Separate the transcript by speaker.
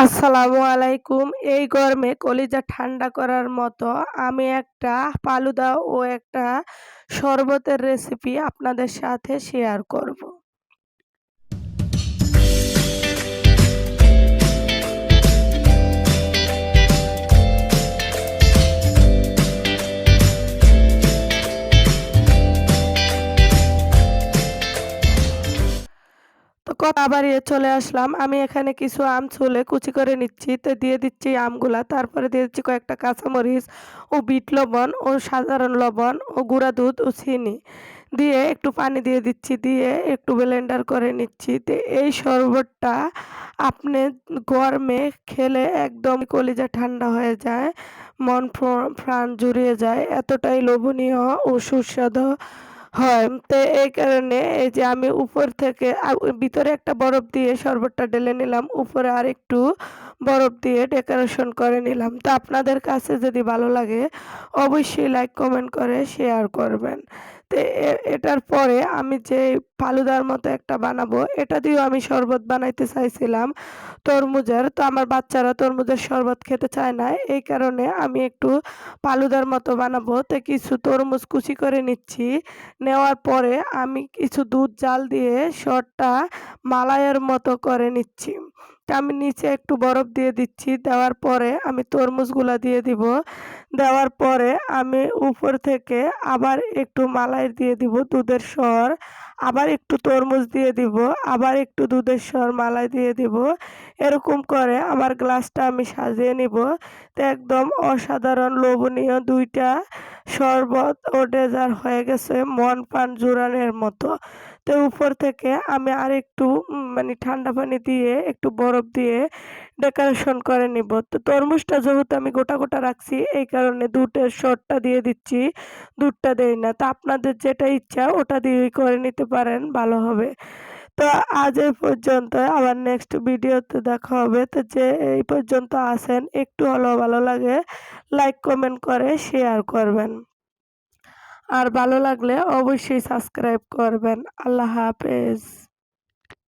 Speaker 1: আসসালামু আলাইকুম। এই গরমে কলিজা ঠান্ডা করার মতো আমি একটা ফালুদা ও একটা শরবতের রেসিপি আপনাদের সাথে শেয়ার করব। তো কথা বাড়িয়ে চলে আসলাম। আমি এখানে কিছু আম ছুলে কুচি করে নিচ্ছি। তো দিয়ে দিচ্ছি আমগুলা। তারপরে দিয়ে দিচ্ছি কয়েকটা কাঁচামরিচ ও বিট লবণ ও সাধারণ লবণ ও গুঁড়া দুধ ও চিনি। দিয়ে একটু পানি দিয়ে দিচ্ছি। দিয়ে একটু ব্লেন্ডার করে নিচ্ছি। তো এই শরবতটা আপনি গরমে খেলে একদম কলিজা ঠান্ডা হয়ে যায়। মন প্রাণ জুড়িয়ে যায়। এতটাই লোভনীয় ও সুস্বাদু হয়। তো এই কারণে এই যে আমি উপর থেকে ভিতরে একটা বরফ দিয়ে শরবতটা ঢেলে নিলাম। উপরে আরেকটু বরফ দিয়ে ডেকোরেশন করে নিলাম। তো আপনাদের কাছে যদি ভালো লাগে অবশ্যই লাইক, কমেন্ট করে শেয়ার করবেন। তো এটার পরে আমি যে ফালুদার মতো একটা বানাবো, এটা দিয়েও আমি শরবত বানাইতে চাইছিলাম তরমুজের। তো আমার বাচ্চারা তরমুজের শরবত খেতে চায় না। এই কারণে আমি একটু ফালুদার মতো বানাবো। তো কিছু তরমুজ কুচি করে নিচ্ছি। নেওয়ার পরে আমি কিছু দুধ জাল দিয়ে সরটা মালাইয়ের মতো করে নিচ্ছি। তা আমি নিচে একটু বরফ দিয়ে দিচ্ছি। দেওয়ার পরে আমি তরমুজগুলা দিয়ে দিব। দেওয়ার পরে আমি উপর থেকে আবার একটু মালাই দিয়ে দিব দুধের সর। আবার একটু তরমুজ দিয়ে দিব। আবার একটু দুধের সর মালাই দিয়ে দিব। এরকম করে আমার গ্লাসটা আমি সাজিয়ে নিব। তো একদম অসাধারণ লোভনীয় ২ টা শরবত ও ডেজার্ট হয়ে গেছে মন প্রাণ জুড়ানোর মতো। তো উপর থেকে আমি আরেকটু মানে ঠান্ডা পানি দিয়ে একটু বরফ দিয়ে ডেকোরেশন করে নিব। তো তরমুজটা যেহেতু আমি গোটা, গোটা রাখছি এই কারণে দুধের সরটা দিয়ে দিচ্ছি। দুধটা দেই না। তো আপনাদের যেটা ইচ্ছা ওটা দিয়েই করে নিতে পারেন, ভালো হবে। তো আজ এই পর্যন্ত, আবার নেক্সট ভিডিওতে দেখা হবে। তো যে এই পর্যন্ত আছেন একটু হলেও ভালো লাগে লাইক, কমেন্ট করে শেয়ার করবেন। আর ভালো লাগলে অবশ্যই সাবস্ক্রাইব করবেন। আল্লাহ হাফেজ।